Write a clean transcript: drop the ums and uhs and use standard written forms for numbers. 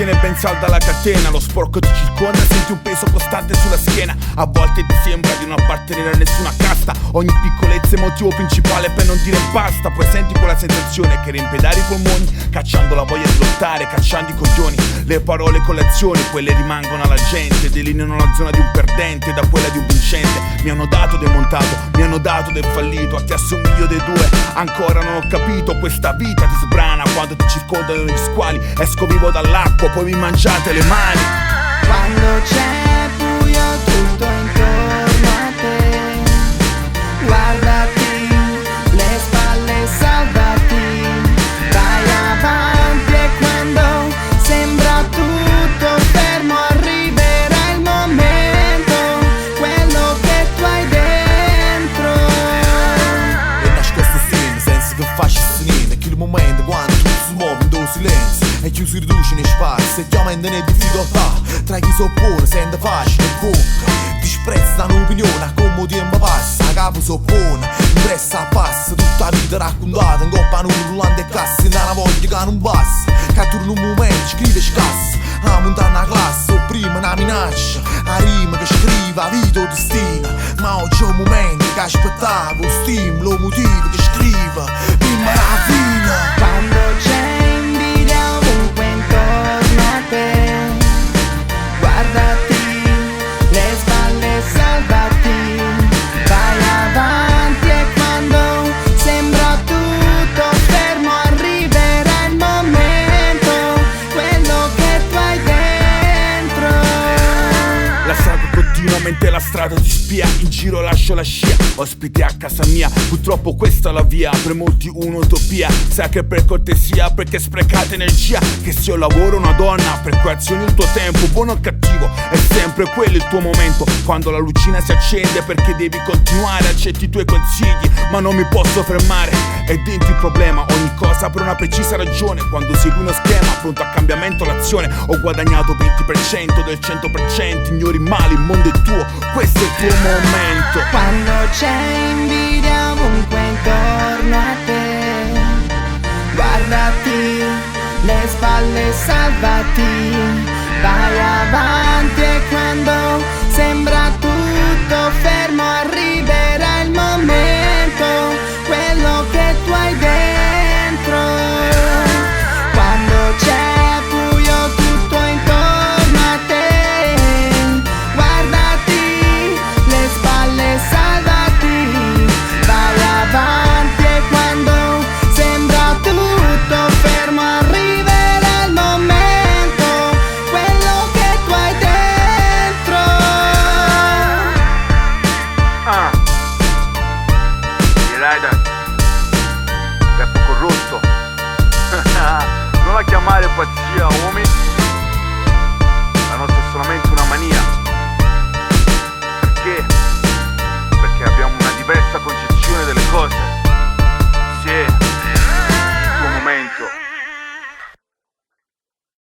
tiene ben salda la catena, lo sporco ti circonda, senti un peso costante sulla schiena. A volte ti sembra di non appartenere a nessuna casta, ogni piccolezza è motivo principale per non dire basta. Poi senti quella sensazione che riempie d'aria i polmoni, cacciando la voglia di lottare, cacciando i coglioni. Le parole con le azioni, quelle rimangono alla gente, delineano la zona di un perdente da quella di un vincente. Mi hanno dato del montato, mi hanno dato del fallito, a chi assomiglio dei due ancora non ho capito. Questa vita ti sbrana quando ti circondano gli squali, esco vivo dall'acqua, poi mi mangiate le mani. Quando c'è buio tutto intorno a te, guardati le spalle, salvati, vai avanti. E quando sembra tutto fermo arriverà il momento, quello che tu hai dentro. E nascosto sempre senza che faccia niente, che il momento quando tu si muove in tuo silenzio e chi si riduce nei spazi e ti aumenta le difficoltà. Tra chi si oppone sente facile e bocca, disprezza un'opinione a come tempo passa, a capo si oppone, impressa passa. Tutta la vita raccontata in coppa a un rullante e cassa, in una voglia che non passa, che tu in un momento scrive e scassa. A montare una classe, opprime una minaccia, a rima che scrive la vita o destino. Ma oggi è un momento che aspettavo, stimolo, motivo che scrive prima la fine. Quando c'è invidia ovunque intorno a te, guardati le spalle, salvati, vai avanti. E quando sembra tutto fermo arriverà il momento, quello che tu hai dentro. La strada continuamente, la strada ti spia, in giro lascio la scia, ospiti a casa mia, purtroppo questa è la via, per molti un'utopia. Sai che per cortesia, perché sprecate energia, che sia un lavoro o una donna, per cui azioni il tuo tempo, buono o cattivo, è sempre quello il tuo momento. Quando la lucina si accende perché devi continuare, accetti i tuoi consigli, ma non mi posso fermare, è dentro il problema, ogni cosa per una precisa ragione. Quando segui uno schema, pronto a cambiamento l'azione, ho guadagnato 20% del 100%, ignori male, il mondo è tuo, questo è il tuo momento. Quando c'è invidia ovunque intorno a te, guardati le spalle, salvati, vai avanti. E quando sembra tutto fermo arriverà il momento, quello che tu hai dentro. Quando c'è buio tutto intorno a te, guardati le spalle, salvati, vai avanti. E quando sembra tutto fermo arriverà il momento, quello che tu hai dentro. Rider, Beppo corrotto. Non la chiamare pazzia, uomini, la nostra è solamente una mania. Perché? Perché abbiamo una diversa concezione delle cose.